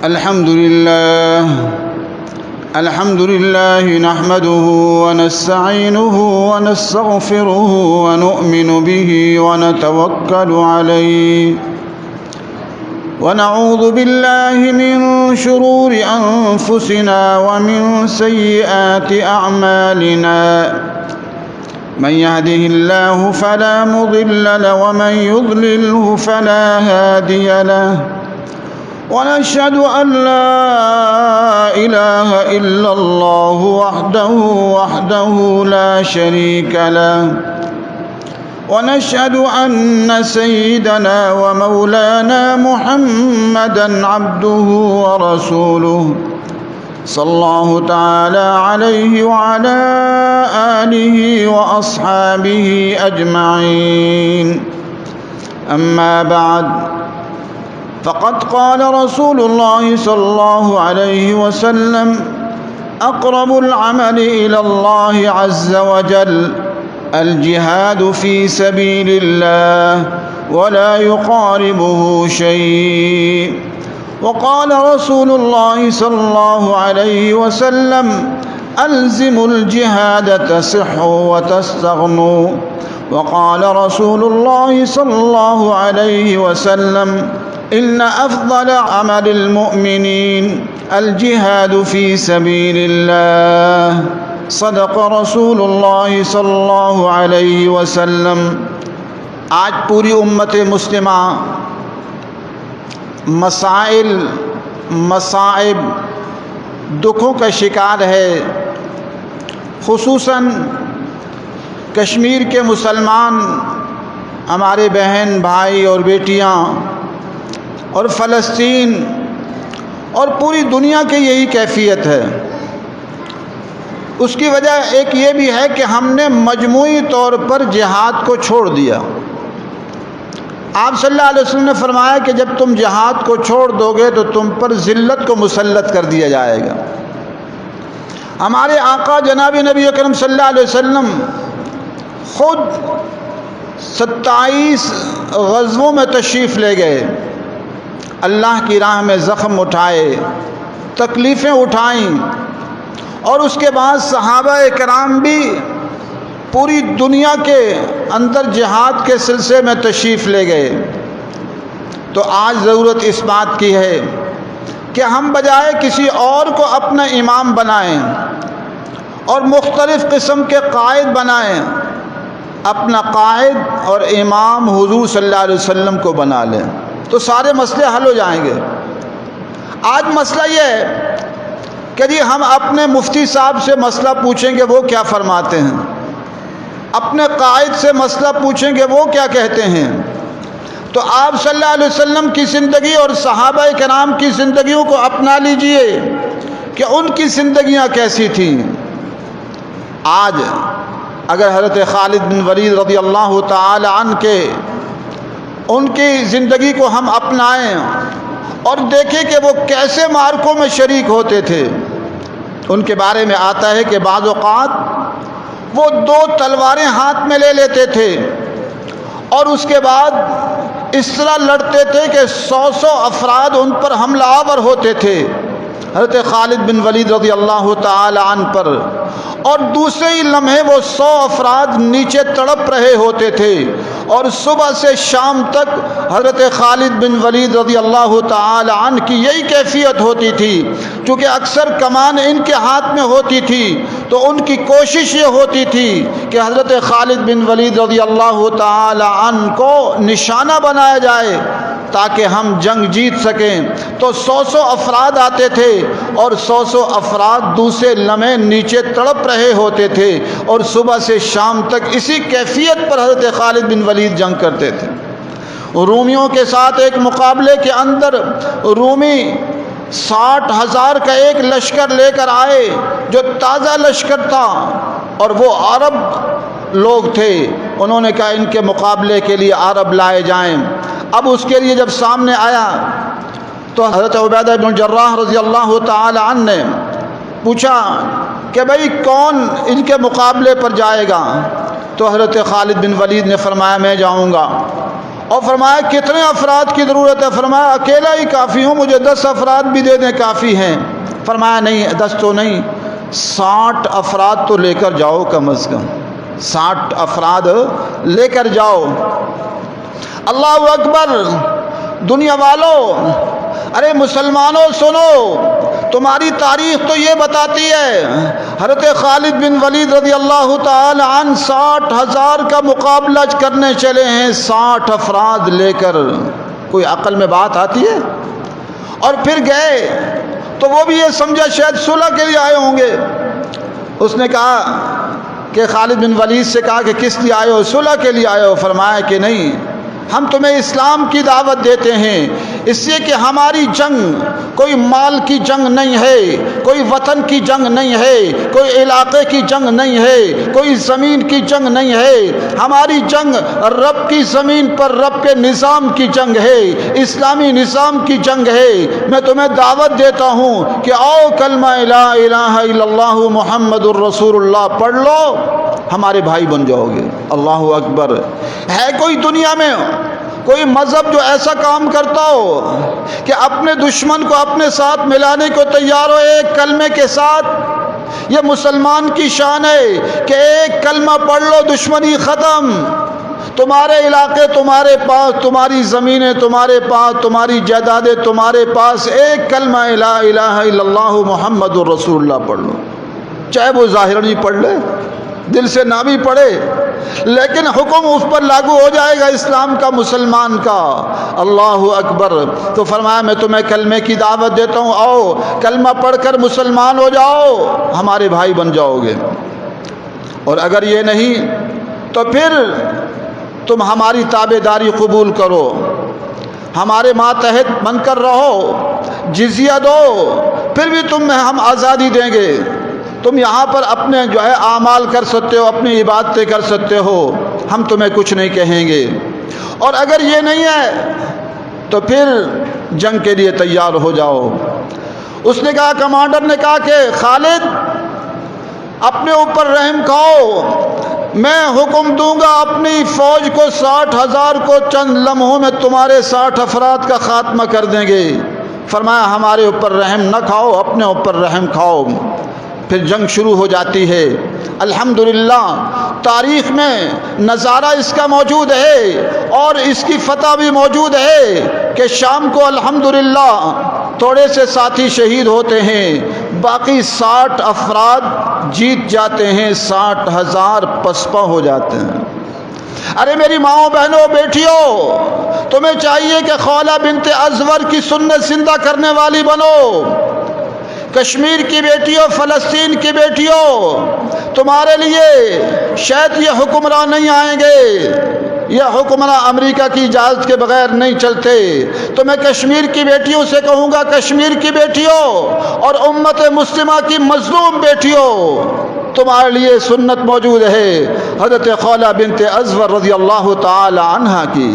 الحمد لله نحمده ونستعينه ونستغفره ونؤمن به ونتوكل عليه ونعوذ بالله من شرور أنفسنا ومن سيئات أعمالنا من يهده الله فلا مضل له ومن يضلله فلا هادي له ونشهد أن لا إله إلا الله وحده لا شريك له ونشهد أن سيدنا ومولانا محمدًا عبده ورسوله صلى الله تعالى عليه وعلى آله وأصحابه أجمعين أما بعد فقد قال رسول الله صلى الله عليه وسلم أقرب العمل إلى الله عز وجل الجهاد في سبيل الله ولا يقاربه شيء وقال رسول الله صلى الله عليه وسلم ألزموا الجهاد تصحوا وتستغنوا وقال رسول الله صلى الله عليه وسلم إن أفضل عمل المؤمنين الجهاد في سبيل الله صدق رسول اللہ صلی اللہ علیہ وسلم۔ آج پوری امت مسلمہ مصائب دکھوں کا شکار ہے، خصوصاً کشمیر کے مسلمان ہمارے بہن بھائی اور بیٹیاں اور فلسطین اور پوری دنیا کی یہی کیفیت ہے۔ اس کی وجہ ایک یہ بھی ہے کہ ہم نے مجموعی طور پر جہاد کو چھوڑ دیا۔ آپ صلی اللہ علیہ وسلم نے فرمایا کہ جب تم جہاد کو چھوڑ دو گے تو تم پر ذلت کو مسلط کر دیا جائے گا۔ ہمارے آقا جناب نبی اکرم صلی اللہ علیہ وسلم خود 27 غزووں میں تشریف لے گئے، اللہ کی راہ میں زخم اٹھائے، تکلیفیں اٹھائیں، اور اس کے بعد صحابہ کرام بھی پوری دنیا کے اندر جہاد کے سلسلے میں تشریف لے گئے۔ تو آج ضرورت اس بات کی ہے کہ ہم بجائے کسی اور کو اپنا امام بنائیں اور مختلف قسم کے قائد بنائیں، اپنا قائد اور امام حضور صلی اللہ علیہ وسلم کو بنا لیں تو سارے مسئلے حل ہو جائیں گے۔ آج مسئلہ یہ ہے کہ جی ہم اپنے مفتی صاحب سے مسئلہ پوچھیں گے وہ کیا فرماتے ہیں، اپنے قائد سے مسئلہ پوچھیں گے وہ کیا کہتے ہیں۔ تو آپ صلی اللہ علیہ وسلم کی زندگی اور صحابہ کرام کی زندگیوں کو اپنا لیجئے کہ ان کی زندگیاں کیسی تھیں۔ آج اگر حضرت خالد بن ولید رضی اللہ تعالی عنہ ان کی زندگی کو ہم اپنائیں اور دیکھیں کہ وہ کیسے معرکوں میں شریک ہوتے تھے۔ ان کے بارے میں آتا ہے کہ بعض اوقات وہ 2 تلواریں ہاتھ میں لے لیتے تھے اور اس کے بعد اس طرح لڑتے تھے کہ 100 افراد ان پر حملہ آور ہوتے تھے حضرت خالد بن ولید رضی اللہ تعالی عنہ پر، اور دوسرے ہی لمحے وہ 100 افراد نیچے تڑپ رہے ہوتے تھے، اور صبح سے شام تک حضرت خالد بن ولید رضی اللہ تعالی عنہ کی یہی کیفیت ہوتی تھی۔ چونکہ اکثر کمان ان کے ہاتھ میں ہوتی تھی تو ان کی کوشش یہ ہوتی تھی کہ حضرت خالد بن ولید رضی اللہ تعالی عنہ کو نشانہ بنایا جائے تاکہ ہم جنگ جیت سکیں۔ تو 100 افراد آتے تھے اور 100 افراد دوسرے لمحے نیچے تڑپ رہے ہوتے تھے، اور صبح سے شام تک اسی کیفیت پر حضرت خالد بن ولید جنگ کرتے تھے۔ رومیوں کے ساتھ ایک مقابلے کے اندر رومی 60,000 کا ایک لشکر لے کر آئے جو تازہ لشکر تھا، اور وہ عرب لوگ تھے۔ انہوں نے کہا ان کے مقابلے کے لیے عرب لائے جائیں۔ اب اس کے لیے جب سامنے آیا تو حضرت عبیدہ بن جراح رضی اللہ تعالی عنہ نے پوچھا کہ بھئی کون ان کے مقابلے پر جائے گا؟ تو حضرت خالد بن ولید نے فرمایا میں جاؤں گا، اور فرمایا کتنے افراد کی ضرورت ہے؟ فرمایا اکیلا ہی کافی ہوں، مجھے 10 افراد بھی دے دیں کافی ہیں۔ فرمایا نہیں 10 تو نہیں، 60 افراد تو لے کر جاؤ، کم از کم 60 افراد لے کر جاؤ۔ اللہ اکبر۔ دنیا والوں، ارے مسلمانوں سنو، تمہاری تاریخ تو یہ بتاتی ہے حضرت خالد بن ولید رضی اللہ تعالی عنہ 60,000 کا مقابلہ کرنے چلے ہیں 60 افراد لے کر۔ کوئی عقل میں بات آتی ہے؟ اور پھر گئے تو وہ بھی یہ سمجھا شاید صلح کے لیے آئے ہوں گے۔ اس نے کہا کہ خالد بن ولید سے کہا کہ کس لیے آئے ہو؟ صلح کے لیے آئے ہو؟ فرمایا کہ نہیں، ہم تمہیں اسلام کی دعوت دیتے ہیں، اس لیے کہ ہماری جنگ کوئی مال کی جنگ نہیں ہے، کوئی وطن کی جنگ نہیں ہے، کوئی علاقے کی جنگ نہیں ہے، کوئی زمین کی جنگ نہیں ہے، ہماری جنگ رب کی زمین پر رب کے نظام کی جنگ ہے، اسلامی نظام کی جنگ ہے۔ میں تمہیں دعوت دیتا ہوں کہ آؤ کلمہ لا الہ الا اللہ محمد الرسول اللہ پڑھ لو، ہمارے بھائی بن جاؤ گے۔ اللہ اکبر۔ ہے کوئی دنیا میں کوئی مذہب جو ایسا کام کرتا ہو کہ اپنے دشمن کو اپنے ساتھ ملانے کو تیار ہو ایک کلمے کے ساتھ؟ یہ مسلمان کی شان ہے کہ ایک کلمہ پڑھ لو دشمنی ختم، تمہارے علاقے تمہارے پاس، تمہاری زمینیں تمہارے پاس، تمہاری جائیدادیں تمہارے پاس، ایک کلمہ لا الہ الا اللہ محمد الرسول اللہ پڑھ لو، چاہے وہ ظاہراً ہی پڑھ لے، دل سے نہ بھی پڑھے، لیکن حکم اس پر لاگو ہو جائے گا اسلام کا، مسلمان کا۔ اللہ اکبر۔ تو فرمایا میں تمہیں کلمے کی دعوت دیتا ہوں، آؤ کلمہ پڑھ کر مسلمان ہو جاؤ، ہمارے بھائی بن جاؤ گے۔ اور اگر یہ نہیں تو پھر تم ہماری تابع داری قبول کرو، ہمارے ماتحت بن کر رہو، جزیہ دو، پھر بھی تمہیں ہم آزادی دیں گے، تم یہاں پر اپنے جو ہے اعمال کر سکتے ہو، اپنی عبادتیں کر سکتے ہو، ہم تمہیں کچھ نہیں کہیں گے۔ اور اگر یہ نہیں ہے تو پھر جنگ کے لیے تیار ہو جاؤ۔ اس نے کہا، کمانڈر نے کہا کہ خالد اپنے اوپر رحم کھاؤ، میں حکم دوں گا اپنی فوج کو 60,000 کو چند لمحوں میں تمہارے 60 افراد کا خاتمہ کر دیں گے۔ فرمایا ہمارے اوپر رحم نہ کھاؤ، اپنے اوپر رحم کھاؤ۔ پھر جنگ شروع ہو جاتی ہے۔ الحمدللہ تاریخ میں نظارہ اس کا موجود ہے اور اس کی فتح بھی موجود ہے کہ شام کو الحمدللہ تھوڑے سے ساتھی شہید ہوتے ہیں، باقی 60 افراد جیت جاتے ہیں، 60,000 پسپا ہو جاتے ہیں۔ ارے میری ماؤں بہنوں بیٹیوں، تمہیں چاہیے کہ خولہ بنت ازور کی سنت زندہ کرنے والی بنو۔ کشمیر کی بیٹیوں، فلسطین کی بیٹیوں، تمہارے لیے شاید یہ حکمراں نہیں آئیں گے، یہ حکمراں امریکہ کی اجازت کے بغیر نہیں چلتے، تو میں کشمیر کی بیٹیوں سے کہوں گا، کشمیر کی بیٹیوں اور امت مسلمہ کی مظلوم بیٹیوں، تمہارے لیے سنت موجود ہے حضرت خولہ بنت ازور رضی اللہ تعالی عنہا کی۔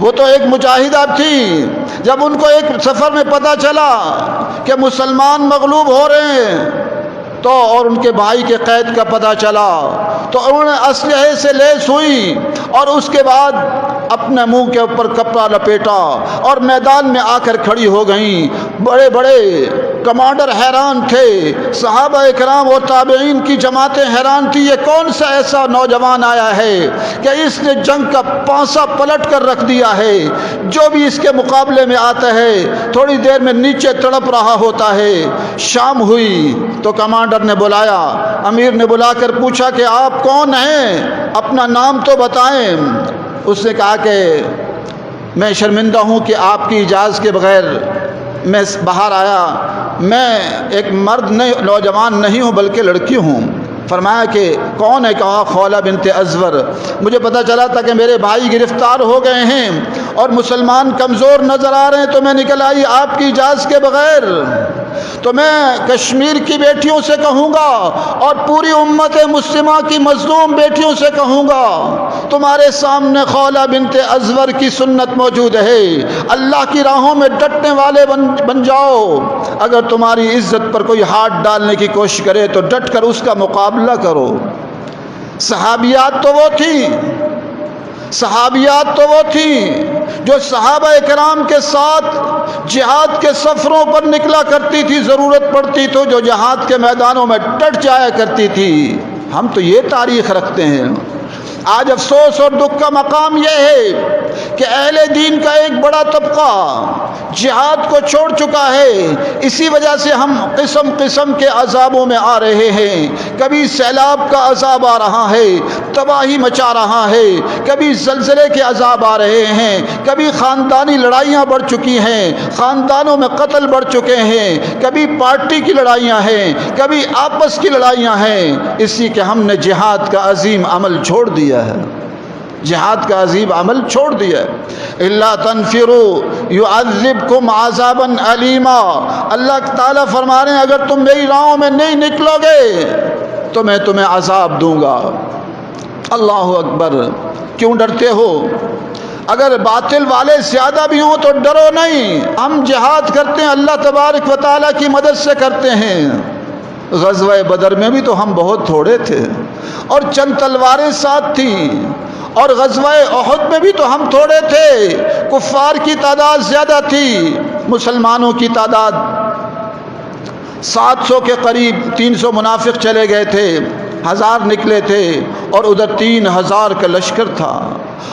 وہ تو ایک مجاہدہ تھی، جب ان کو ایک سفر میں پتہ چلا کہ مسلمان مغلوب ہو رہے ہیں تو اور ان کے بھائی کے قید کا پتہ چلا تو انہوں نے اسلحے سے لیس ہوئی اور اس کے بعد اپنے منہ کے اوپر کپڑا لپیٹا اور میدان میں آ کر کھڑی ہو گئیں۔ بڑے بڑے کمانڈر حیران تھے، صحابہ اکرام اور تابعین کی جماعتیں حیران تھی، یہ کون سا ایسا نوجوان آیا ہے کہ اس نے جنگ کا پانسا پلٹ کر رکھ دیا ہے، جو بھی اس کے مقابلے میں آتا ہے تھوڑی دیر میں نیچے تڑپ رہا ہوتا ہے۔ شام ہوئی تو کمانڈر نے بلایا، امیر نے بلا کر پوچھا کہ آپ کون ہیں، اپنا نام تو بتائیں۔ اس نے کہا کہ میں شرمندہ ہوں کہ آپ کی اجازت کے بغیر میں باہر آیا، میں ایک مرد نہیں، نوجوان نہیں ہوں بلکہ لڑکی ہوں۔ فرمایا کہ کون ہے؟ کہا خولہ بنت ازور۔ مجھے پتہ چلا تھا کہ میرے بھائی گرفتار ہو گئے ہیں اور مسلمان کمزور نظر آ رہے ہیں تو میں نکل آئی آپ کی اجازت کے بغیر۔ تو میں کشمیر کی بیٹیوں سے کہوں گا اور پوری امت مسلمہ کی مظلوم بیٹیوں سے کہوں گا، تمہارے سامنے خولہ بنت ازور کی سنت موجود ہے، اللہ کی راہوں میں ڈٹنے والے بن جاؤ۔ اگر تمہاری عزت پر کوئی ہاتھ ڈالنے کی کوشش کرے تو ڈٹ کر اس کا مقابلہ کرو۔ صحابیات تو وہ تھیں صحابیات تو وہ تھیں جو صحابہ کرام کے ساتھ جہاد کے سفروں پر نکلا کرتی تھی، ضرورت پڑتی تو جو جہاد کے میدانوں میں ڈٹ جایا کرتی تھی۔ ہم تو یہ تاریخ رکھتے ہیں۔ آج افسوس اور دکھ کا مقام یہ ہے کہ اہل دین کا ایک بڑا طبقہ جہاد کو چھوڑ چکا ہے۔ اسی وجہ سے ہم قسم قسم کے عذابوں میں آ رہے ہیں۔ کبھی سیلاب کا عذاب آ رہا ہے، تباہی مچا رہا ہے، کبھی زلزلے کے عذاب آ رہے ہیں، کبھی خاندانی لڑائیاں بڑھ چکی ہیں، خاندانوں میں قتل بڑھ چکے ہیں، کبھی پارٹی کی لڑائیاں ہیں، کبھی آپس کی لڑائیاں ہیں، اسی کہ ہم نے جہاد کا عظیم عمل چھوڑ دیا ہے، جہاد کا عظیم عمل چھوڑ دیا ہے۔ الا تنفروا يعذبكم عذابا الیما، اللہ تعالیٰ فرما رہے ہیں اگر تم میری راہوں میں نہیں نکلو گے تو میں تمہیں عذاب دوں گا۔ اللہ اکبر، کیوں ڈرتے ہو؟ اگر باطل والے زیادہ بھی ہوں تو ڈرو نہیں۔ ہم جہاد کرتے ہیں اللہ تبارک و تعالیٰ کی مدد سے کرتے ہیں۔ غزوہ بدر میں بھی تو ہم بہت تھوڑے تھے اور چند تلواریں ساتھ تھیں، اور غزوہ احد میں بھی تو ہم تھوڑے تھے، کفار کی تعداد زیادہ تھی، مسلمانوں کی تعداد 700 کے قریب، 300 منافق چلے گئے تھے، 1000 نکلے تھے، اور ادھر 3000 کا لشکر تھا۔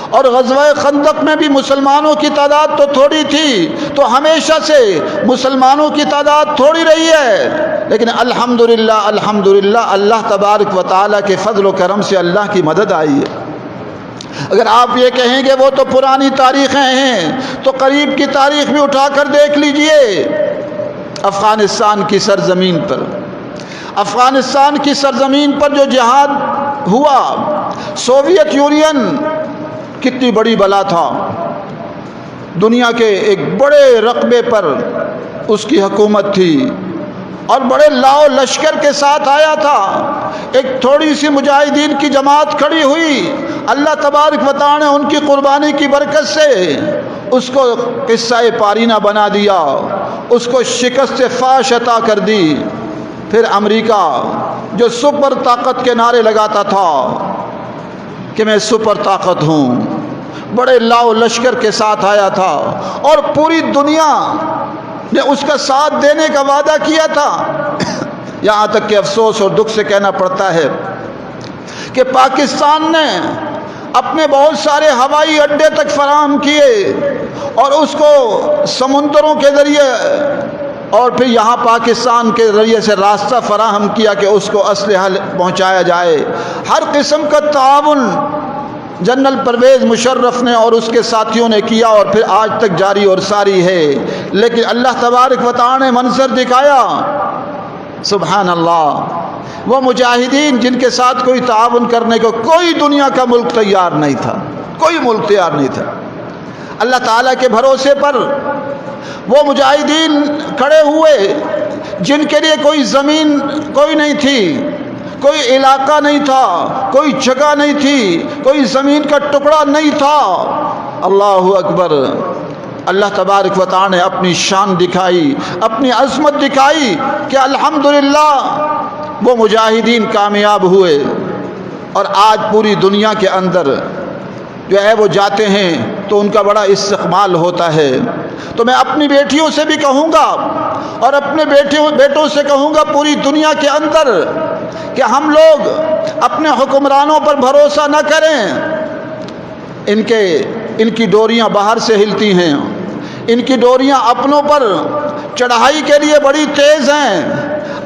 اور غزوہ خندق میں بھی مسلمانوں کی تعداد تو تھوڑی تھی، تو ہمیشہ سے مسلمانوں کی تعداد تھوڑی رہی ہے، لیکن الحمدللہ الحمدللہ اللہ تبارک و تعالیٰ کے فضل و کرم سے اللہ کی مدد آئی ہے۔ اگر آپ یہ کہیں گے وہ تو پرانی تاریخیں ہیں، تو قریب کی تاریخ بھی اٹھا کر دیکھ لیجئے۔ افغانستان کی سرزمین پر، افغانستان کی سرزمین پر جو جہاد ہوا، سوویت یونین کتنی بڑی بلا تھا، دنیا کے ایک بڑے رقبے پر اس کی حکومت تھی، اور بڑے لاؤ لشکر کے ساتھ آیا تھا۔ ایک تھوڑی سی مجاہدین کی جماعت کھڑی ہوئی، اللہ تبارک و تعالی نے ان کی قربانی کی برکت سے اس کو قصہ پارینہ بنا دیا، اس کو شکست فاش عطا کر دی۔ پھر امریکہ جو سپر طاقت کے نعرے لگاتا تھا کہ میں سپر طاقت ہوں، بڑے لاؤ لشکر کے ساتھ آیا تھا، اور پوری دنیا نے اس کا ساتھ دینے کا وعدہ کیا تھا۔ یہاں تک کہ افسوس اور دکھ سے کہنا پڑتا ہے کہ پاکستان نے اپنے بہت سارے ہوائی اڈے تک فراہم کیے، اور اس کو سمندروں کے ذریعے اور پھر یہاں پاکستان کے ذریعے سے راستہ فراہم کیا کہ اس کو اسلحہ پہنچایا جائے۔ ہر قسم کا تعاون جنرل پرویز مشرف نے اور اس کے ساتھیوں نے کیا، اور پھر آج تک جاری اور ساری ہے۔ لیکن اللہ تبارک و تعالی نے منظر دکھایا، سبحان اللہ، وہ مجاہدین جن کے ساتھ کوئی تعاون کرنے کو کوئی دنیا کا ملک تیار نہیں تھا، کوئی ملک تیار نہیں تھا۔ اللہ تعالیٰ کے بھروسے پر وہ مجاہدین کھڑے ہوئے جن کے لیے کوئی زمین کوئی نہیں تھی، کوئی علاقہ نہیں تھا، کوئی جگہ نہیں تھی، کوئی زمین کا ٹکڑا نہیں تھا۔ اللہ اکبر، اللہ تبارک و تعالی نے اپنی شان دکھائی، اپنی عظمت دکھائی کہ الحمدللہ وہ مجاہدین کامیاب ہوئے، اور آج پوری دنیا کے اندر جو ہے وہ جاتے ہیں تو ان کا بڑا استقبال ہوتا ہے۔ تو میں اپنی بیٹیوں سے بھی کہوں گا اور اپنے بیٹوں سے کہوں گا پوری دنیا کے اندر کہ ہم لوگ اپنے حکمرانوں پر بھروسہ نہ کریں۔ ان کی ڈوریاں باہر سے ہلتی ہیں، ان کی ڈوریاں اپنوں پر چڑھائی کے لیے بڑی تیز ہیں،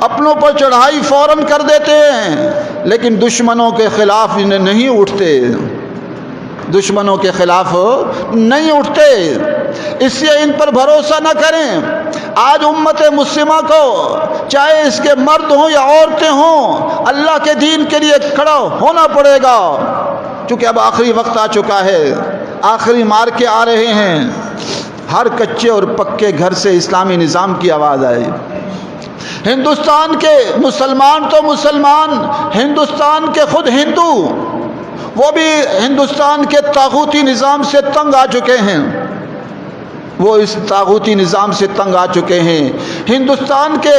اپنوں پر چڑھائی فوراً کر دیتے ہیں، لیکن دشمنوں کے خلاف انہیں نہیں اٹھتے، دشمنوں کے خلاف نہیں اٹھتے۔ اس لیے ان پر بھروسہ نہ کریں۔ آج امت مسلمہ کو چاہے اس کے مرد ہوں یا عورتیں ہوں، اللہ کے دین کے لیے کھڑا ہونا پڑے گا، کیونکہ اب آخری وقت آ چکا ہے، آخری مار کے آ رہے ہیں۔ ہر کچے اور پکے گھر سے اسلامی نظام کی آواز آئے۔ ہندوستان کے مسلمان تو مسلمان، ہندوستان کے خود ہندو، وہ بھی ہندوستان کے طاغوتی نظام سے تنگ آ چکے ہیں، وہ اس طاغوتی نظام سے تنگ آ چکے ہیں۔ ہندوستان کے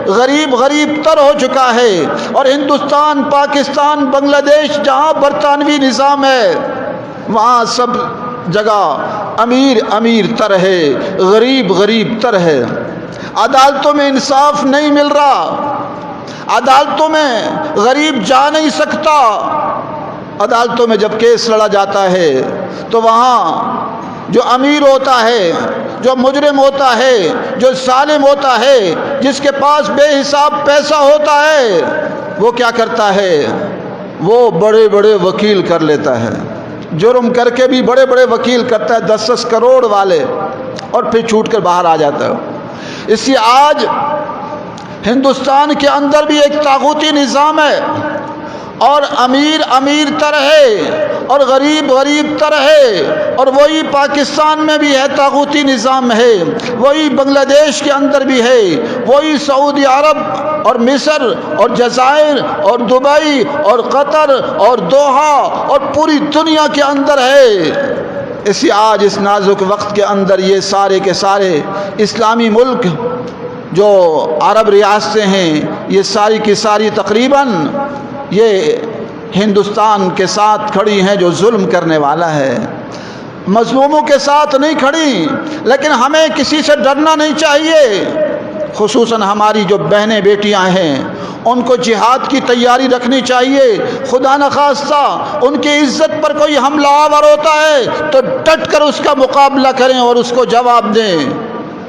غریب تر ہو چکا ہے، اور ہندوستان، پاکستان، بنگلہ دیش جہاں برطانوی نظام ہے، وہاں سب جگہ امیر امیر تر ہے، غریب غریب تر ہے۔ عدالتوں میں انصاف نہیں مل رہا، عدالتوں میں غریب جا نہیں سکتا۔ عدالتوں میں جب کیس لڑا جاتا ہے تو وہاں جو امیر ہوتا ہے، جو مجرم ہوتا ہے، جو ظالم ہوتا ہے، جس کے پاس بے حساب پیسہ ہوتا ہے، وہ کیا کرتا ہے؟ وہ بڑے بڑے وکیل کر لیتا ہے، جرم کر کے بھی بڑے بڑے وکیل کرتا ہے، 10 کروڑ والے، اور پھر چھوٹ کر باہر آ جاتا ہے۔ اسی آج ہندوستان کے اندر بھی ایک طاغوتی نظام ہے، اور امیر امیر تر ہے اور غریب غریب تر ہے، اور وہی پاکستان میں بھی ہے، طاغوتی نظام ہے، وہی بنگلہ دیش کے اندر بھی ہے، وہی سعودی عرب اور مصر اور جزائر اور دبئی اور قطر اور دوحہ اور پوری دنیا کے اندر ہے۔ اسی آج اس نازک وقت کے اندر یہ سارے کے سارے اسلامی ملک جو عرب ریاستیں ہیں، یہ ساری کی ساری تقریباً یہ ہندوستان کے ساتھ کھڑی ہیں جو ظلم کرنے والا ہے، مظلوموں کے ساتھ نہیں کھڑی۔ لیکن ہمیں کسی سے ڈرنا نہیں چاہیے، خصوصاً ہماری جو بہنیں بیٹیاں ہیں ان کو جہاد کی تیاری رکھنی چاہیے۔ خدا نخواستہ ان کی عزت پر کوئی حملہ آور ہوتا ہے تو ڈٹ کر اس کا مقابلہ کریں اور اس کو جواب دیں،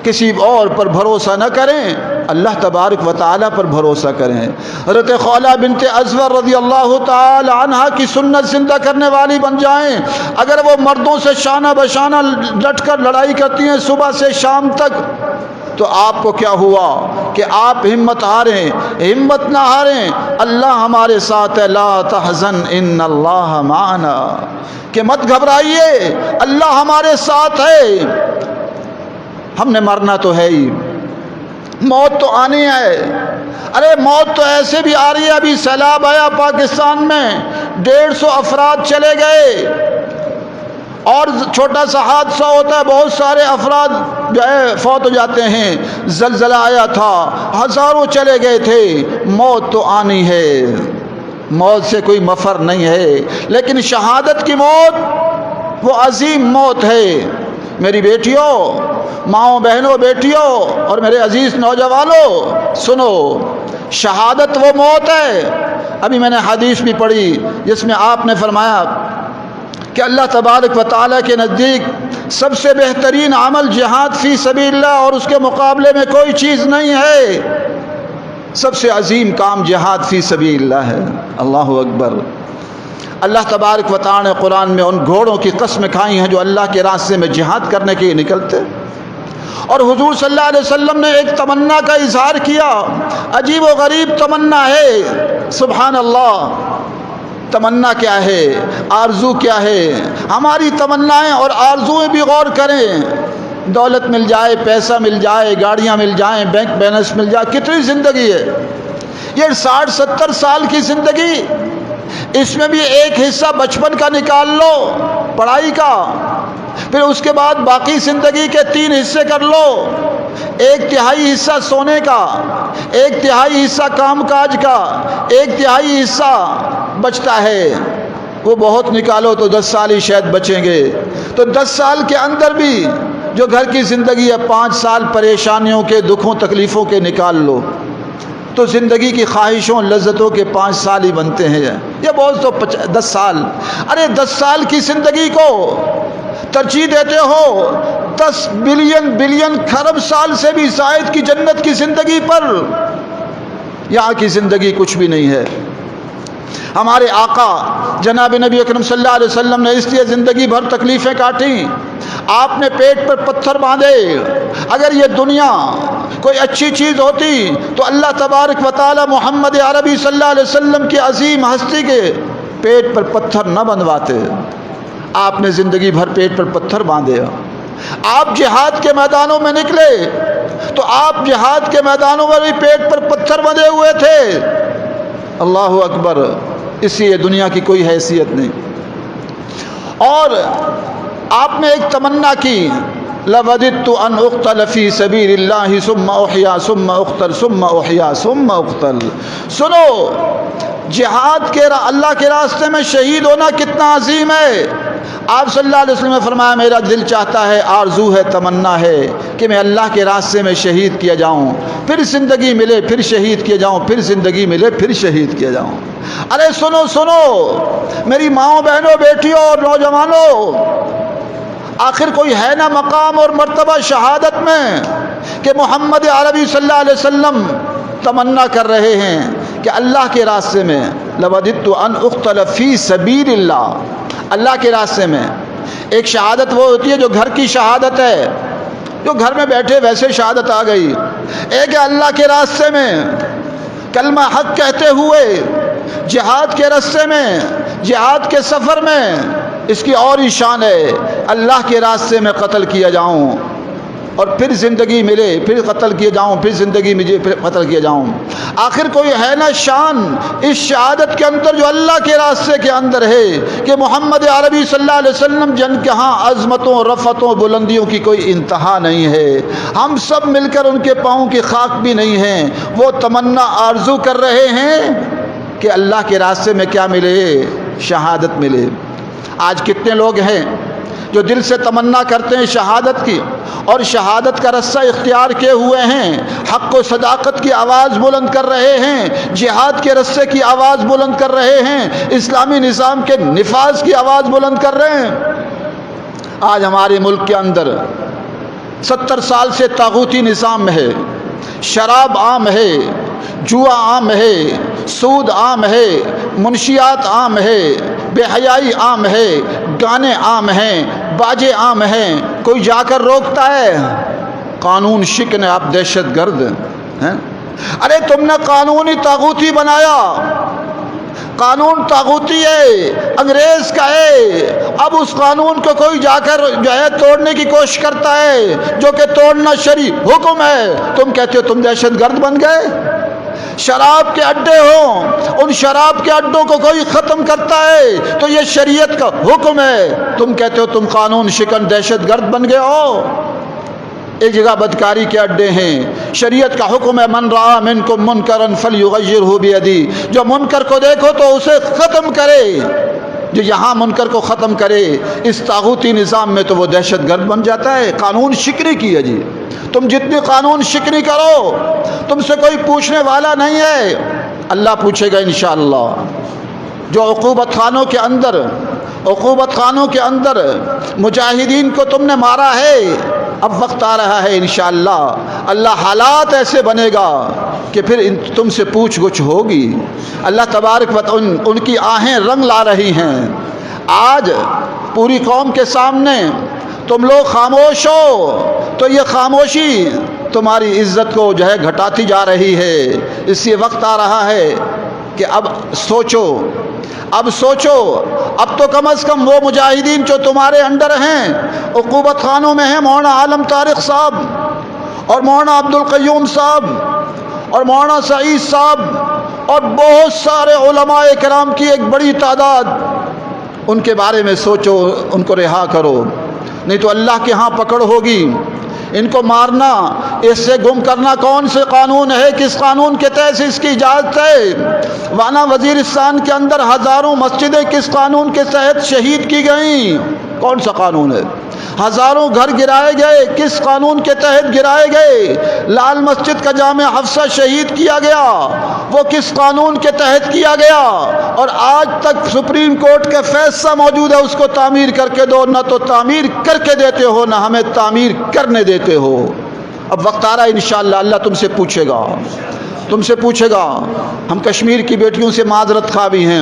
کسی اور پر بھروسہ نہ کریں، اللہ تبارک و تعالیٰ پر بھروسہ کریں۔ حضرت خولہ بنت ازور رضی اللہ تعالی عنہا کی سنت زندہ کرنے والی بن جائیں۔ اگر وہ مردوں سے شانہ بشانہ ڈٹ کر لڑائی کرتی ہیں صبح سے شام تک، تو آپ کو کیا ہوا کہ آپ ہمت ہاریں؟ ہمت نہ ہاریں، اللہ ہمارے ساتھ ہے، لا تحزن ان اللہ معنا، کہ مت گھبرائیے، اللہ ہمارے ساتھ ہے۔ ہم نے مرنا تو ہے ہی، موت تو آنی ہے۔ ارے موت تو ایسے بھی آ رہی ہے، ابھی سیلاب آیا پاکستان میں، 150 افراد چلے گئے، اور چھوٹا سا حادثہ ہوتا ہے بہت سارے افراد جو ہے فوت ہو جاتے ہیں۔ زلزلہ آیا تھا، ہزاروں چلے گئے تھے۔ موت تو آنی ہے، موت سے کوئی مفر نہیں ہے، لیکن شہادت کی موت وہ عظیم موت ہے۔ میری بیٹیوں، ماؤں بہنوں بیٹیوں اور میرے عزیز نوجوانوں، سنو، شہادت وہ موت ہے۔ ابھی میں نے حدیث بھی پڑھی جس میں آپ نے فرمایا کہ اللہ تبارک و تعالیٰ کے نزدیک سب سے بہترین عمل جہاد فی سبیل اللہ، اور اس کے مقابلے میں کوئی چیز نہیں ہے۔ سب سے عظیم کام جہاد فی سبیل اللہ ہے۔ اللہ اکبر۔ اللہ تبارک و تعالیٰ نے قرآن میں ان گھوڑوں کی قسم کھائی ہیں جو اللہ کے راستے میں جہاد کرنے کے لیے نکلتے، اور حضور صلی اللہ علیہ وسلم نے ایک تمنا کا اظہار کیا، عجیب و غریب تمنا ہے، سبحان اللہ۔ تمنا کیا ہے؟ آرزو کیا ہے؟ ہماری تمنائیں اور آرزویں بھی غور کریں۔ دولت مل جائے، پیسہ مل جائے، گاڑیاں مل جائیں، بینک بیلنس مل جائے، کتنی زندگی ہے؟ یہ 60-70 سال کی زندگی، اس میں بھی ایک حصہ بچپن کا نکال لو، پڑھائی کا، پھر اس کے بعد باقی زندگی کے 3 حصے کر لو، 1/3 حصہ سونے کا، 1/3 حصہ کام کاج کا، 1/3 حصہ بچتا ہے، وہ بہت نکالو تو 10 سال ہی شاید بچیں گے۔ تو 10 سال کے اندر بھی جو گھر کی زندگی ہے، 5 سال پریشانیوں کے، دکھوں تکلیفوں کے نکال لو، تو زندگی کی خواہشوں لذتوں کے 5 سال ہی بنتے ہیں، یہ بہت تو 10 سال۔ ارے 10 سال کی زندگی کو ترجیح دیتے ہو 10 بلین کھرب سال سے بھی زائد کی جنت کی زندگی پر۔ یہاں کی زندگی کچھ بھی نہیں ہے۔ ہمارے آقا جناب نبی اکرم صلی اللہ علیہ وسلم نے اس لیے زندگی بھر تکلیفیں کاٹیں، آپ نے پیٹ پر پتھر باندھے۔ اگر یہ دنیا کوئی اچھی چیز ہوتی تو اللہ تبارک و تعالی محمد عربی صلی اللہ علیہ وسلم کی عظیم ہستی کے پیٹ پر پتھر نہ بندھواتے۔ آپ نے زندگی بھر پیٹ پر پتھر باندھے۔ آپ جہاد کے میدانوں میں نکلے تو آپ جہاد کے میدانوں میں بھی پیٹ پر پتھر بندھے ہوئے تھے۔ اللہ اکبر۔ اس لیے دنیا کی کوئی حیثیت نہیں۔ اور آپ نے ایک تمنا کی، لَوَدِدْتُ أَنْ أُقْتَلَ فِي سَبِيلِ اللَّهِ ثُمَّ أُحْيَا ثُمَّ أُقْتَلْ ثُمَّ أُحْيَا ثُمَّ أُقْتَلْ۔ سنو، جہاد کے اللہ کے راستے میں شہید ہونا کتنا عظیم ہے۔ آپ صلی اللہ علیہ وسلم نے فرمایا میرا دل چاہتا ہے، آرزو ہے، تمنا ہے کہ میں اللہ کے راستے میں شہید کیا جاؤں، پھر زندگی ملے پھر شہید کیا جاؤں، پھر زندگی ملے پھر شہید کیا جاؤں۔ ارے سنو سنو میری ماؤں، بہنوں، بیٹیوں اور نوجوانوں، آخر کوئی ہے نا مقام اور مرتبہ شہادت میں کہ محمد عربی صلی اللہ علیہ وسلم تمنا کر رہے ہیں کہ اللہ کے راستے میں لوددت ان اقتل فی سبیل اللہ کے راستے میں۔ ایک شہادت وہ ہوتی ہے جو گھر کی شہادت ہے، جو گھر میں بیٹھے ویسے شہادت آ گئی۔ ایک ہے اللہ کے راستے میں کلمہ حق کہتے ہوئے جہاد کے راستے میں، جہاد کے سفر میں، اس کی اور ہی شان ہے، اللہ کے راستے میں قتل کیا جاؤں اور پھر زندگی ملے پھر قتل کیے جاؤں، پھر زندگی ملے پھر قتل کیے جاؤں۔ آخر کوئی ہے نا شان اس شہادت کے اندر جو اللہ کے راستے کے اندر ہے کہ محمد عربی صلی اللہ علیہ وسلم جن کے ہاں عظمتوں، رفتوں، بلندیوں کی کوئی انتہا نہیں ہے، ہم سب مل کر ان کے پاؤں کی خاک بھی نہیں ہیں، وہ تمنا آرزو کر رہے ہیں کہ اللہ کے راستے میں کیا ملے؟ شہادت ملے۔ آج کتنے لوگ ہیں جو دل سے تمنا کرتے ہیں شہادت کی اور شہادت کا رستہ اختیار کیے ہوئے ہیں، حق و صداقت کی آواز بلند کر رہے ہیں، جہاد کے رستے کی آواز بلند کر رہے ہیں، اسلامی نظام کے نفاذ کی آواز بلند کر رہے ہیں۔ آج ہمارے ملک کے اندر 70 سال سے طاغوتی نظام ہے، شراب عام ہے، جوا عام ہے، سود عام ہے، منشیات عام ہے، بے حیائی عام ہے، گانے عام ہیں، باجے عام ہیں، کوئی جا کر روکتا ہے؟ قانون شکن ہے، آپ دہشت گرد ہیں۔ ارے تم نے قانون ہی طاغوتی بنایا، قانون طاغوتی ہے، انگریز کا ہے، اب اس قانون کو کوئی جا کر جو ہے توڑنے کی کوشش کرتا ہے جو کہ توڑنا شرعی حکم ہے، تم کہتے ہو تم دہشت گرد بن گئے۔ شراب کے اڈے ہوں، ان شراب کے اڈوں کو کوئی ختم کرتا ہے تو یہ شریعت کا حکم ہے، تم کہتے ہو تم قانون شکن دہشت گرد بن گئے ہو۔ ایک جگہ بدکاری کے اڈے ہیں، شریعت کا حکم ہے من رأى منکم منکرا فلیغیرہ بیدی، جو منکر کو دیکھو تو اسے ختم کرے، جو یہاں منکر کو ختم کرے اس طاغوتی نظام میں تو وہ دہشت گرد بن جاتا ہے۔ قانون شکنی کی ہے جی، تم جتنی قانون شکنی کرو تم سے کوئی پوچھنے والا نہیں ہے، اللہ پوچھے گا انشاءاللہ۔ جو عقوبت خانوں کے اندر مجاہدین کو تم نے مارا ہے، اب وقت آ رہا ہے انشاءاللہ، اللہ حالات ایسے بنے گا کہ پھر تم سے پوچھ گچھ ہوگی۔ اللہ تبارک و تعالی ان کی آہیں رنگ لا رہی ہیں۔ آج پوری قوم کے سامنے تم لوگ خاموش ہو تو یہ خاموشی تمہاری عزت کو جو ہے گھٹاتی جا رہی ہے، اس لیے وقت آ رہا ہے کہ اب سوچو، اب تو کم از کم وہ مجاہدین جو تمہارے انڈر ہیں، عقوبت خانوں میں ہیں، مولانا عالم طارق صاحب اور مولانا عبد القیوم صاحب اور مولانا سعید صاحب اور بہت سارے علماء کرام کی ایک بڑی تعداد، ان کے بارے میں سوچو، ان کو رہا کرو، نہیں تو اللہ کے ہاں پکڑ ہوگی۔ ان کو مارنا، اس سے گم کرنا کون سے قانون ہے، کس قانون کے تحت اس کی اجازت ہے؟ وانا وزیرستان کے اندر ہزاروں مسجدیں کس قانون کے تحت شہید کی گئیں؟ کون سا قانون ہے؟ ہزاروں گھر گرائے گئے، کس قانون کے تحت گرائے گئے؟ لال مسجد کا جامع حفصہ شہید کیا گیا، وہ کس قانون کے تحت کیا گیا؟ اور آج تک سپریم کورٹ کا فیصلہ موجود ہے، اس کو تعمیر کر کے دو، نہ تو تعمیر کر کے دیتے ہو نہ ہمیں تعمیر کرنے دیتے ہو۔ اب وقت آ رہا ہے انشاءاللہ، اللہ تم سے پوچھے گا۔ ہم کشمیر کی بیٹیوں سے معذرت خواہ بھی ہیں،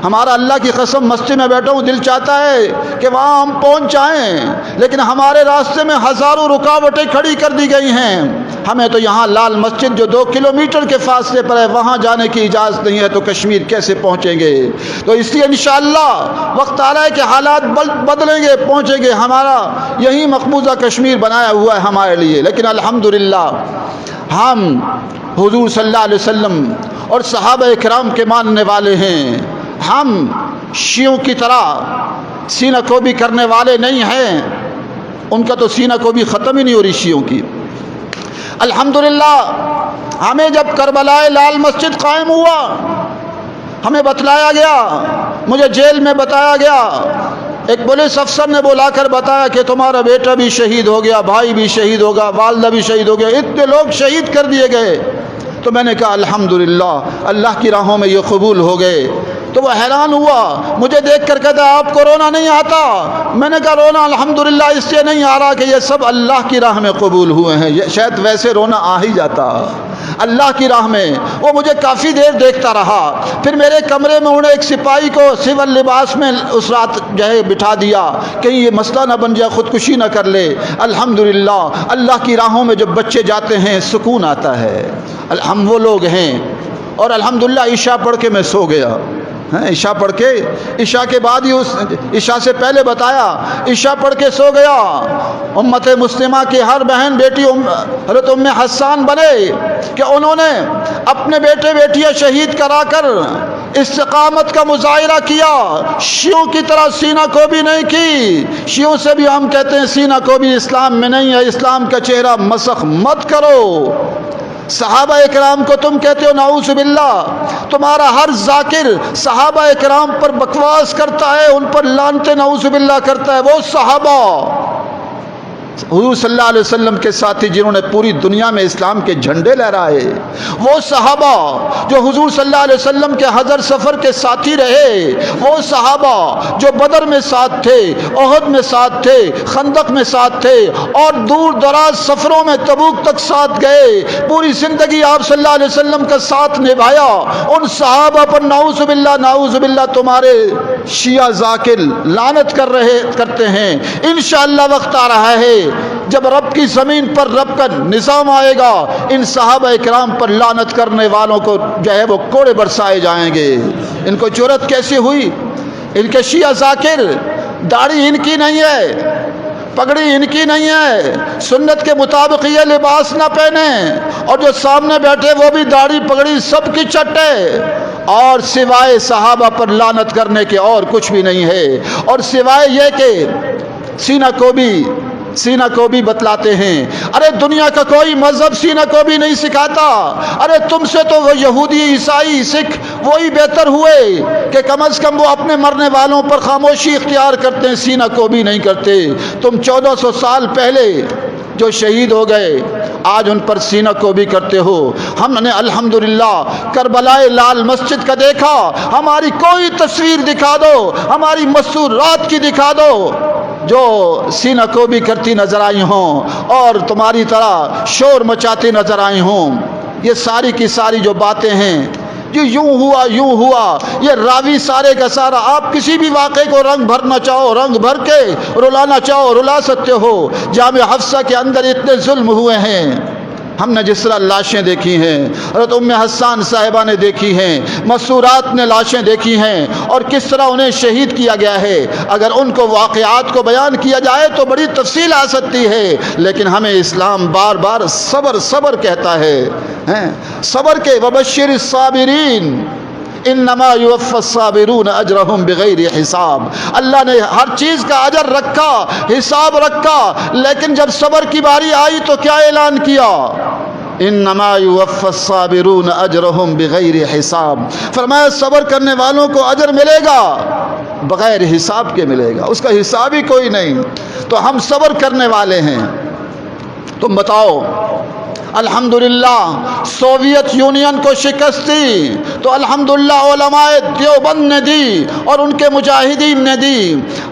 ہمارا اللہ کی قسم مسجد میں بیٹھا ہوں، دل چاہتا ہے کہ وہاں ہم پہنچ جائیں، لیکن ہمارے راستے میں ہزاروں رکاوٹیں کھڑی کر دی گئی ہیں۔ ہمیں تو یہاں لال مسجد جو 2 کلومیٹر کے فاصلے پر ہے وہاں جانے کی اجازت نہیں ہے، تو کشمیر کیسے پہنچیں گے؟ تو اس لیے انشاءاللہ وقت آ رہا ہے کہ حالات بدلیں گے، پہنچیں گے۔ ہمارا یہی مقبوضہ کشمیر بنایا ہوا ہے ہمارے لیے، لیکن الحمدللہ ہم حضور صلی اللہ علیہ وسلم اور صحابہ کرام کے ماننے والے ہیں، ہم شیعوں کی طرح سینہ کوبی کرنے والے نہیں ہیں، ان کا تو سینہ کوبی ختم ہی نہیں ہو رہی شیعوں کی۔ الحمدللہ ہمیں جب کربلائے لال مسجد قائم ہوا، ہمیں بتلایا گیا، مجھے جیل میں بتایا گیا، ایک پولیس افسر نے بلا کر بتایا کہ تمہارا بیٹا بھی شہید ہو گیا، بھائی بھی شہید ہوگا، والدہ بھی شہید ہو گیا، اتنے لوگ شہید کر دیے گئے۔ تو میں نے کہا الحمدللہ اللہ کی راہوں میں یہ قبول ہو گئے۔ تو وہ حیران ہوا، مجھے دیکھ کر کہتا آپ کو رونا نہیں آتا؟ میں نے کہا رونا الحمدللہ اس سے نہیں آ رہا کہ یہ سب اللہ کی راہ میں قبول ہوئے ہیں، شاید ویسے رونا آ ہی جاتا اللہ کی راہ میں۔ وہ مجھے کافی دیر دیکھتا رہا، پھر میرے کمرے میں انہیں ایک سپاہی کو سول لباس میں اس رات جو ہے بٹھا دیا، کہیں یہ مسئلہ نہ بن جائے، خودکشی نہ کر لے۔ الحمدللہ اللہ کی راہوں میں جب بچے جاتے ہیں سکون آتا ہے۔ ہم وہ لوگ ہیں، اور الحمدللہ عشاء پڑھ کے میں سو گیا۔ عشاء پڑھ کے، عشاء کے بعد ہی عشاء سے پہلے بتایا، عشاء پڑھ کے سو گیا۔ امت مسلمہ کی ہر بہن بیٹی حضرت ام حسان بنے کہ انہوں نے اپنے بیٹے بیٹیاں شہید کرا کر استقامت کا مظاہرہ کیا، شیعوں کی طرح سینہ کو بھی نہیں کی۔ شیعوں سے بھی ہم کہتے ہیں سینہ کو بھی اسلام میں نہیں ہے، اسلام کا چہرہ مسخ مت کرو۔ صحابہ اکرام کو تم کہتے ہو نعوذ باللہ، تمہارا ہر ذاکر صحابہ اکرام پر بکواس کرتا ہے، ان پر لعنت نعوذ باللہ کرتا ہے۔ وہ صحابہ حضور صلی اللہ علیہ وسلم کے ساتھی جنہوں نے پوری دنیا میں اسلام کے جھنڈے لہرائے، وہ صحابہ جو حضور صلی اللہ علیہ وسلم کے حضر سفر کے ساتھی رہے، وہ صحابہ جو بدر میں ساتھ تھے، احد میں ساتھ تھے، خندق میں ساتھ تھے، اور دور دراز سفروں میں تبوک تک ساتھ گئے، پوری زندگی آپ صلی اللہ علیہ وسلم کا ساتھ نبھایا۔ ان صحابہ پر نعوذ باللہ تمہارے شیعہ ذاکر لعنت کرتے ہیں۔ انشاءاللہ وقت آ رہا ہے جب رب کی زمین پر رب کا نظام آئے گا، ان صحابہ اکرام پر لعنت کرنے والوں کو جو ہے وہ کوڑے برسائے جائیں گے۔ ان کو جرأت کیسے ہوئی؟ ان کے شیعہ ذاکر، داڑھی ان کی نہیں ہے، پگڑی ان کی نہیں ہے، سنت کے مطابق یہ لباس نہ پہنے، اور جو سامنے بیٹھے وہ بھی داڑھی پگڑی سب کی چٹے، اور سوائے صحابہ پر لعنت کرنے کے اور کچھ بھی نہیں ہے۔ اور سوائے یہ کہ سینہ کو بھی بتلاتے ہیں۔ ارے دنیا کا کوئی مذہب سینہ کو بھی نہیں سکھاتا۔ ارے تم سے تو وہ یہودی، عیسائی، سکھ وہی بہتر ہوئے کہ کم از کم وہ اپنے مرنے والوں پر خاموشی اختیار کرتے ہیں، سینہ کو بھی نہیں کرتے۔ تم 1400 سال پہلے جو شہید ہو گئے آج ان پر سینہ کو بھی کرتے ہو۔ ہم نے الحمدللہ کربلائے لال مسجد کا دیکھا، ہماری کوئی تصویر دکھا دو، ہماری مسورات کی دکھا دو جو سینہ کو بھی کرتی نظر آئی ہوں اور تمہاری طرح شور مچاتی نظر آئی ہوں۔ یہ ساری کی ساری جو باتیں ہیں، جو یوں ہوا، یہ راوی سارے کا سارا، آپ کسی بھی واقعے کو رنگ بھرنا چاہو، رنگ بھر کے رلانا چاہو رلا سکتے ہو۔ جامع حفصہ کے اندر اتنے ظلم ہوئے ہیں، ہم نے جس طرح لاشیں دیکھی ہیں، حضرت ام حسان صاحبہ نے دیکھی ہیں، مسورات نے لاشیں دیکھی ہیں، اور کس طرح انہیں شہید کیا گیا ہے۔ اگر ان کو واقعات کو بیان کیا جائے تو بڑی تفصیل آ سکتی ہے، لیکن ہمیں اسلام بار بار صبر کہتا ہے۔ صبر کے وبشر الصابرین انما یوفی الصابرون اجرہم بغیر حساب۔ اللہ نے ہر چیز کا اجر رکھا، حساب رکھا، لیکن جب صبر کی باری آئی تو کیا اعلان کیا؟ انما یوفی الصابرون اجرہم بغیر حساب۔ فرمایا صبر کرنے والوں کو اجر ملے گا، بغیر حساب کے ملے گا، اس کا حساب ہی کوئی نہیں۔ تو ہم صبر کرنے والے ہیں۔ تم بتاؤ، الحمدللہ سوویت یونین کو شکست دی تو الحمدللہ علماء دیوبند نے دی اور ان کے مجاہدین نے دی۔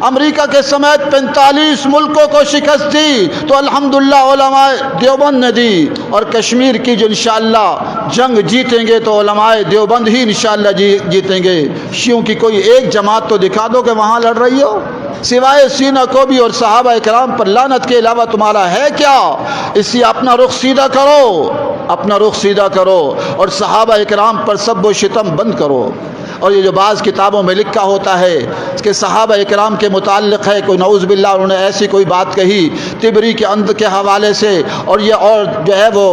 امریکہ کے سمیت 45 ملکوں کو شکست دی تو الحمدللہ علماء دیوبند نے دی۔ اور کشمیر کی جو انشاءاللہ جنگ جیتیں گے تو علماء دیوبند ہی انشاءاللہ جیتیں گے۔ شیعوں کی کوئی ایک جماعت تو دکھا دو کہ وہاں لڑ رہی ہو، سوائے سینہ کوبی اور صحابہ اکرام پر لعنت کے علاوہ تمہارا ہے کیا؟ اس لیے اپنا رخ سیدھا کرو، اپنا رخ سیدھا کرو اور صحابہ اکرام پر سب و شتم بند کرو۔ اور یہ جو بعض کتابوں میں لکھا ہوتا ہے کہ صحابہ اکرام کے متعلق ہے، کوئی نعوذ باللہ انہوں نے ایسی کوئی بات کہی طبری کے اندر کے حوالے سے، اور یہ اور جو ہے وہ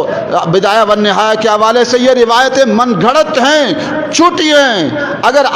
بدایہ و نہایہ کے حوالے سے یہ روایتیں من گھڑت ہیں، جھوٹی ہیں۔ اگر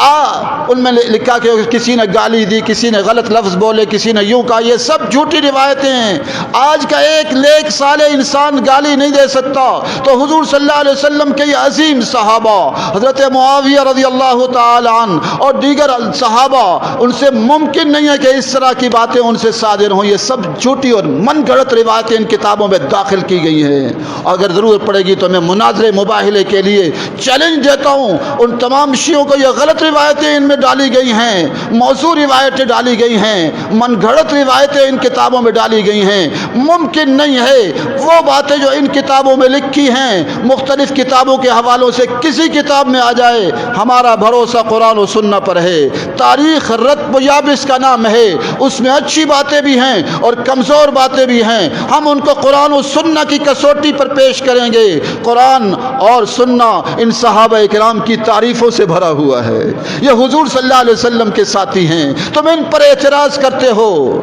ان میں لکھا کہ کسی نے گالی دی، کسی نے غلط لفظ بولے، کسی نے یوں کہا، یہ سب جھوٹی روایتیں ہیں۔ آج کا ایک نیک صالح انسان گالی نہیں دے سکتا، تو حضور صلی اللہ علیہ وسلم کے یہ عظیم صحابہ حضرت معاویہ رضی اللہ تعالی عنہ اور دیگر صحابہ، ان سے ممکن نہیں ہے کہ اس طرح کی باتیں ان سے صادر ہوں۔ یہ سب جھوٹی اور من گھڑت روایتیں ان کتابوں میں داخل کی گئی ہیں۔ اگر ضرورت پڑے گی تو میں مناظرے مباہلے کے لیے چیلنج دیتا ہوں، ان تمام شیعوں کو یہ غلط روایتیں ان میں ڈالی گئی ہیں، موضوع روایتیں ڈالی گئی ہیں، من گھڑت روایتیں ان کتابوں میں ڈالی گئی ہیں۔ ممکن نہیں ہے وہ باتیں جو ان کتابوں میں لکھی ہیں مختلف کتابوں کے حوالوں سے کسی کتاب میں آ جائے۔ ہمارا بھروسہ قرآن و سنت پر ہے۔ تاریخ رتب و یابس کا نام ہے، اس میں اچھی باتیں بھی ہیں اور کمزور باتیں بھی ہیں۔ ہم ان کو قرآن و سنت کی کسوٹی پر پیش کریں گے۔ قرآن اور سنت ان صحابہ کرام کی تعریفوں سے بھرا ہوا ہے۔ یہ حضور صلی اللہ علیہ وسلم کے ساتھی ہیں، تم ان پر اعتراض کرتے ہو۔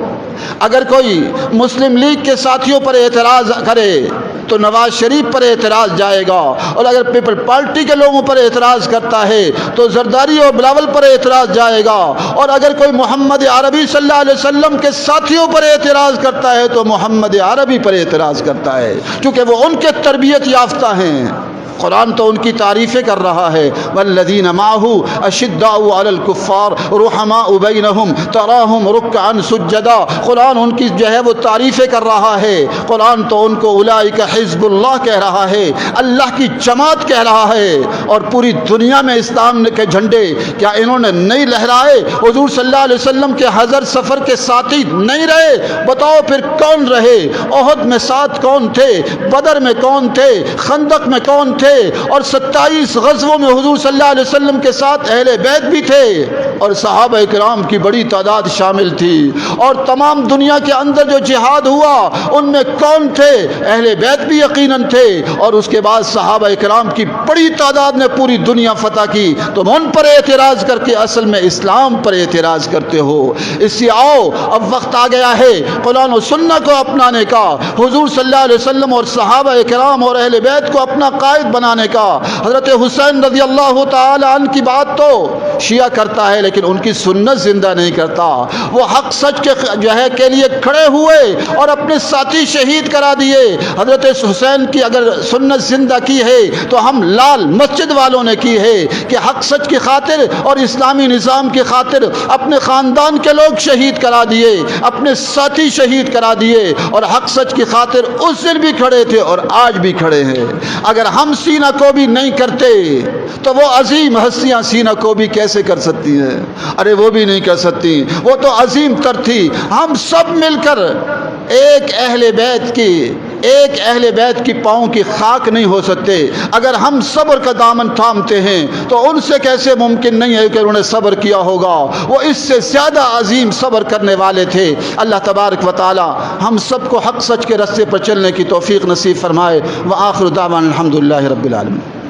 اگر کوئی مسلم لیگ کے ساتھیوں پر اعتراض کرے تو نواز شریف پر اعتراض جائے گا، اور اگر پیپل پارٹی کے لوگوں پر اعتراض کرتا ہے تو زرداری اور بلاول پر اعتراض جائے گا، اور اگر کوئی محمد عربی صلی اللہ علیہ وسلم کے ساتھیوں پر اعتراض کرتا ہے تو محمد عربی پر اعتراض کرتا ہے، کیونکہ وہ ان کے تربیت یافتہ ہیں۔ قرآن تو ان کی تعریفیں کر رہا ہے، والذین معہ اشداء علی الکفار رحماء بینہم تراہم رکعا سجدا۔ قرآن ان کی جو ہے وہ تعریفیں کر رہا ہے۔ قرآن تو ان کو اولئک حزب اللہ کہہ رہا ہے، اللہ کی جماعت کہہ رہا ہے۔ اور پوری دنیا میں اسلام کے جھنڈے کیا انہوں نے نہیں لہرائے؟ حضور صلی اللہ علیہ وسلم کے حضر سفر کے ساتھی نہیں رہے؟ بتاؤ پھر کون رہے؟ احد میں ساتھ کون تھے؟ بدر میں کون تھے؟ خندق میں کون تھے؟ اور 27 غزووں میں حضور صلی اللہ علیہ وسلم کے ساتھ اہل بیت بھی تھے، اور صحابہ کرام کی بڑی تعداد شامل تھی۔ اور تمام دنیا کے اندر جو جہاد ہوا ان میں کون تھے؟ اہل بیت بھی یقیناً تھے، اور اس کے بعد صحابہ کرام کی بڑی تعداد نے پوری دنیا فتح کی۔ تم ان پر اعتراض کر کے اصل میں اسلام پر اعتراض کرتے ہو۔ اس لیے آؤ، اب وقت آ گیا ہے قرآن و سنت کو اپنانے کا، حضور صلی اللہ علیہ وسلم اور صحابہ کرام اور اہل بیت کو اپنا قائد بنانے کا۔ حضرت حسین رضی اللہ تعالی عنہ کی بات تو شیعہ کرتا ہے لیکن ان کی سنت زندہ نہیں کرتا۔ وہ حق سچ کے جو ہے کے لیے کھڑے ہوئے اور اپنے ساتھی شہید کرا دیے۔ حضرت حسین کی اگر سنت زندہ کی ہے تو ہم لال مسجد والوں نے کی ہے کہ حق سچ کی خاطر اور اسلامی نظام کی خاطر اپنے خاندان کے لوگ شہید کرا دیے، اپنے ساتھی شہید کرا دیے، اور حق سچ کی خاطر اس دن بھی کھڑے تھے اور آج بھی کھڑے ہیں۔ اگر ہم سینہ کو بھی نہیں کرتے تو وہ عظیم ہستیاں سینہ کو بھی کیسے کر سکتی ہیں؟ ارے وہ بھی نہیں کر سکتی، وہ تو عظیم تر تھی۔ ہم سب مل کر ایک اہل بیت کی پاؤں کی خاک نہیں ہو سکتے۔ اگر ہم صبر کا دامن تھامتے ہیں تو ان سے کیسے ممکن نہیں ہے کہ انہوں نے صبر کیا ہوگا؟ وہ اس سے زیادہ عظیم صبر کرنے والے تھے۔ اللہ تبارک و تعالی ہم سب کو حق سچ کے راستے پر چلنے کی توفیق نصیب فرمائے۔ وآخر دعوانا الحمدللہ رب العالمین۔